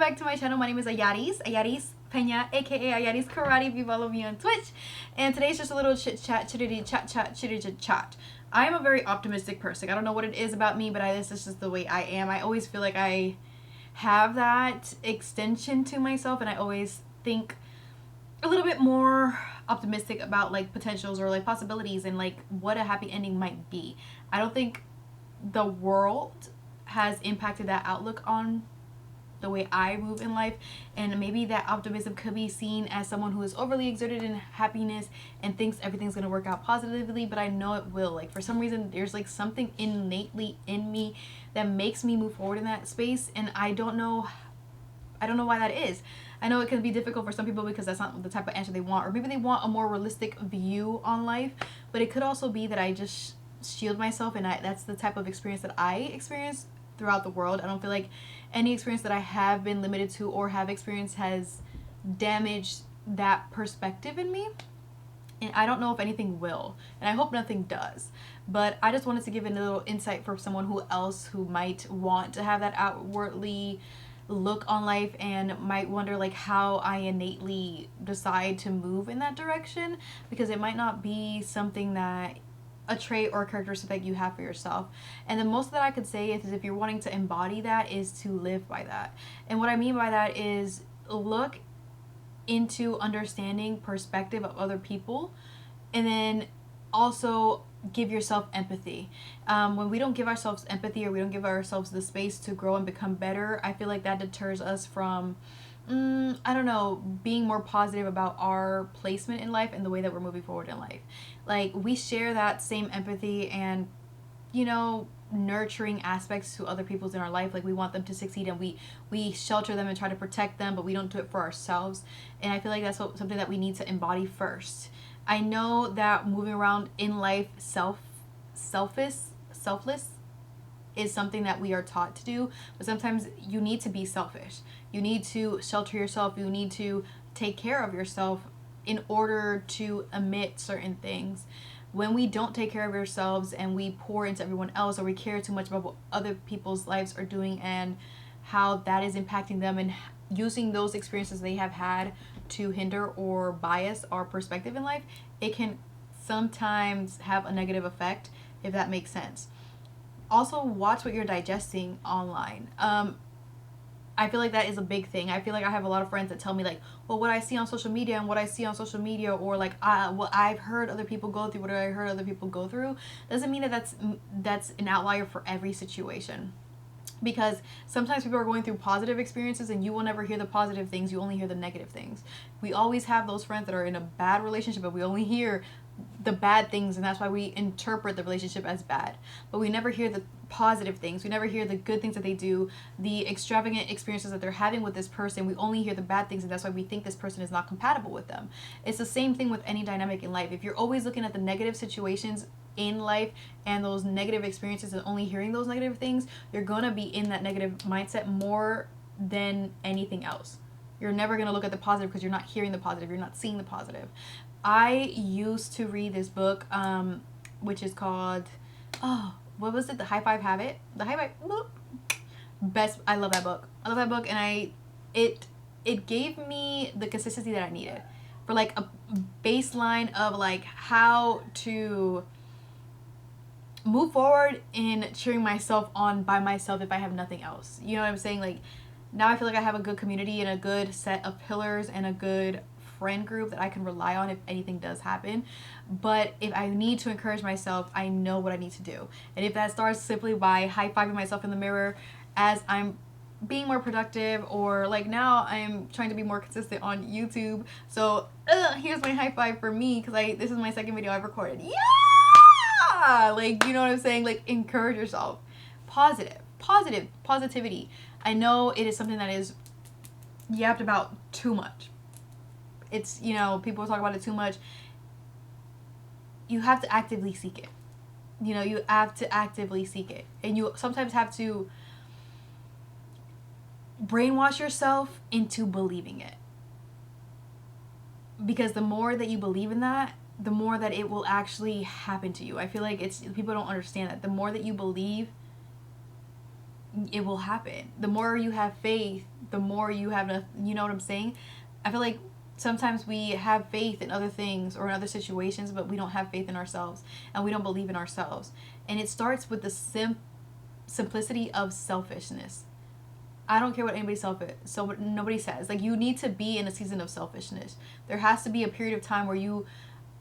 back to my channel. My name is Ayarys Pena, aka Ayarys Karate if you follow me on Twitch. And today's just a little chit chat, chat. I am a very optimistic person. I don't know what it is about me, but this is just the way I am. I always feel like I have that extension to myself, and I always think a little bit more optimistic about like potentials or like possibilities and like what a happy ending might be. I don't think the world has impacted that outlook on the way I move in life, and maybe that optimism could be seen as someone who is overly exerted in happiness and thinks everything's going to work out positively, but I know it will. Like for some reason there's like something innately in me that makes me move forward in that space, and I don't know why that is. I know it can be difficult for some people because that's not the type of answer they want, or maybe they want a more realistic view on life, but it could also be that I just shield myself, and that's the type of experience that I experience throughout the world. I don't feel like any experience that I have been limited to or have experienced has damaged that perspective in me, and I don't know if anything will, and I hope nothing does. But I just wanted to give a little insight for someone who might want to have that outwardly look on life and might wonder like how I innately decide to move in that direction, because it might not be something that a trait or a characteristic that you have for yourself. And the most that I could say is if you're wanting to embody that is to live by that. And what I mean by that is look into understanding perspective of other people, and then also give yourself empathy. When we don't give ourselves empathy, or we don't give ourselves the space to grow and become better, I feel like that deters us from I don't know, being more positive about our placement in life and the way that we're moving forward in life. Like we share that same empathy and, you know, nurturing aspects to other people's in our life. Like we want them to succeed, and we shelter them and try to protect them, but we don't do it for ourselves. And I feel like that's something that we need to embody first. I know that moving around in life selfless is something that we are taught to do, but sometimes you need to be selfish. You need to shelter yourself. You need to take care of yourself in order to emit certain things. When we don't take care of ourselves and we pour into everyone else, or we care too much about what other people's lives are doing and how that is impacting them, and using those experiences they have had to hinder or bias our perspective in life, it can sometimes have a negative effect, if that makes sense. Also, watch what you're digesting online. I feel like that is a big thing. I feel like I have a lot of friends that tell me like, well, what I see on social media and what I see on social media, or like what I've heard other people go through, what I heard other people go through, doesn't mean that that's an outlier for every situation. Because sometimes people are going through positive experiences and you will never hear the positive things, you only hear the negative things. We always have those friends that are in a bad relationship, but we only hear the bad things, and that's why we interpret the relationship as bad. But we never hear the positive things. We never hear the good things that they do, the extravagant experiences that they're having with this person. We only hear the bad things, and that's why we think this person is not compatible with them. It's the same thing with any dynamic in life. If you're always looking at the negative situations in life and those negative experiences and only hearing those negative things, you're gonna be in that negative mindset more than anything else. You're never gonna look at the positive because you're not hearing the positive, you're not seeing the positive. I used to read this book, which is called, what was it? The High Five Habit. The High Five, best. I love that book. I love that book, and it gave me the consistency that I needed for like a baseline of like how to move forward in cheering myself on by myself if I have nothing else. You know what I'm saying? Like now I feel like I have a good community and a good set of pillars and a good friend group that I can rely on if anything does happen. But if I need to encourage myself, I know what I need to do. And if that starts simply by high-fiving myself in the mirror as I'm being more productive, or like now I'm trying to be more consistent on YouTube. So here's my high five for me, because this is my second video I've recorded. Yeah! Like, you know what I'm saying? Like, encourage yourself. Positivity. I know it is something that is yapped about too much. It's, you know, people talk about it too much. You have to actively seek it. You know, you have to actively seek it. And you sometimes have to brainwash yourself into believing it. Because the more that you believe in that, the more that it will actually happen to you. I feel like people don't understand that. The more that you believe it will happen. The more you have faith, the more you have you know what I'm saying? I feel like sometimes we have faith in other things or in other situations, but we don't have faith in ourselves and we don't believe in ourselves. And it starts with the simplicity of selfishness. I don't care what nobody says. Like, you need to be in a season of selfishness. There has to be a period of time where you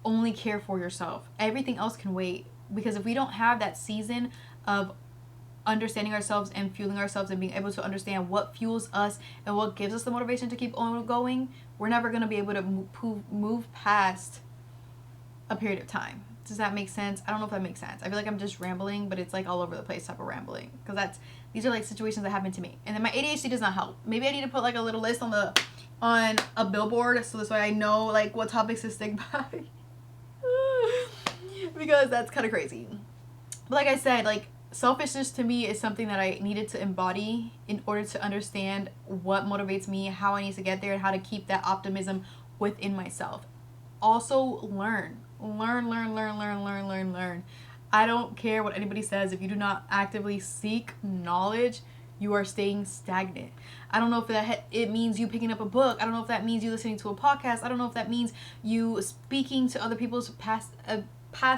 only care for yourself. Everything else can wait. Because if we don't have that season of understanding ourselves and fueling ourselves and being able to understand what fuels us and what gives us the motivation to keep on going, we're never going to be able to move past a period of time. Does that make sense? I don't know if that makes sense. I feel like I'm just rambling, but it's like all over the place type of rambling, because these are like situations that happen to me. And then my ADHD does not help. Maybe I need to put like a little list on a billboard, so this way I know like what topics to stick by. Because that's kind of crazy. But like I said, like, selfishness to me is something that I needed to embody in order to understand what motivates me, how I need to get there, and how to keep that optimism within myself. Also, learn. I don't care what anybody says. If you do not actively seek knowledge, you are staying stagnant. I don't know if it means you picking up a book. I don't know if that means you listening to a podcast. I don't know if that means you speaking to other people's past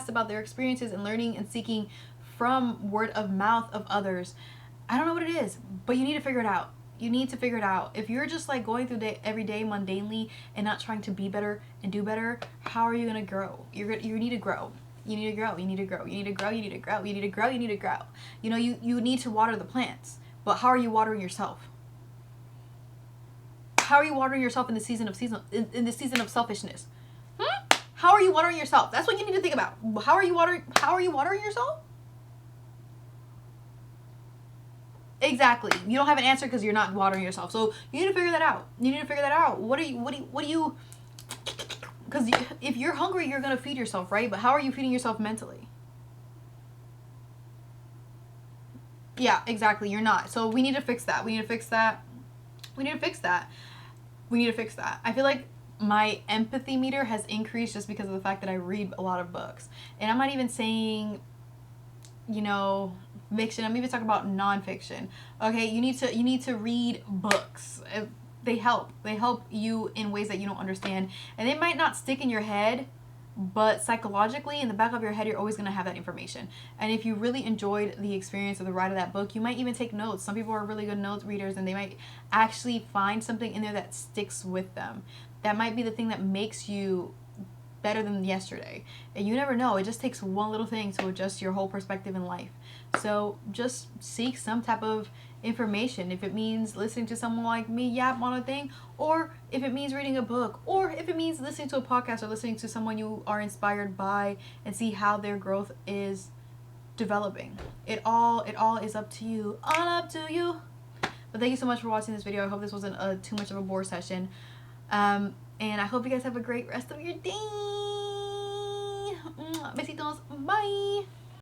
about their experiences and learning and seeking from word of mouth of others. I don't know what it is, but you need to figure it out. You need to figure it out. If you're just like going through every day mundanely and not trying to be better and do better, how are you going to grow? You need to grow. You need to grow. You need to grow. You need to grow. You need to grow. You need to grow. You need to grow. You know, you need to water the plants, but how are you watering yourself? How are you watering yourself in the season of selfishness? How are you watering yourself? That's what you need to think about. How are you watering yourself? Exactly. You don't have an answer because you're not watering yourself. So you need to figure that out. What do you because if you're hungry, you're going to feed yourself, right? But how are you feeding yourself mentally? Yeah, exactly. You're not. So we need to fix that. I feel like my empathy meter has increased just because of the fact that I read a lot of books. And I'm not even saying, you know, fiction. I'm even talking about nonfiction. Okay, you need to read books. They help you in ways that you don't understand, and they might not stick in your head, but psychologically in the back of your head, you're always going to have that information. And if you really enjoyed the experience of the ride of that book, you might even take notes. Some people are really good note readers, and they might actually find something in there that sticks with them. That might be the thing that makes you better than yesterday. And you never know. It just takes one little thing to adjust your whole perspective in life. So just seek some type of information. If it means listening to someone like me yap on a thing, or if it means reading a book, or if it means listening to a podcast or listening to someone you are inspired by and see how their growth is developing. It all is up to you. All up to you. But thank you so much for watching this video. I hope this wasn't too much of a bore session. And I hope you guys have a great rest of your day. Besitos. Bye.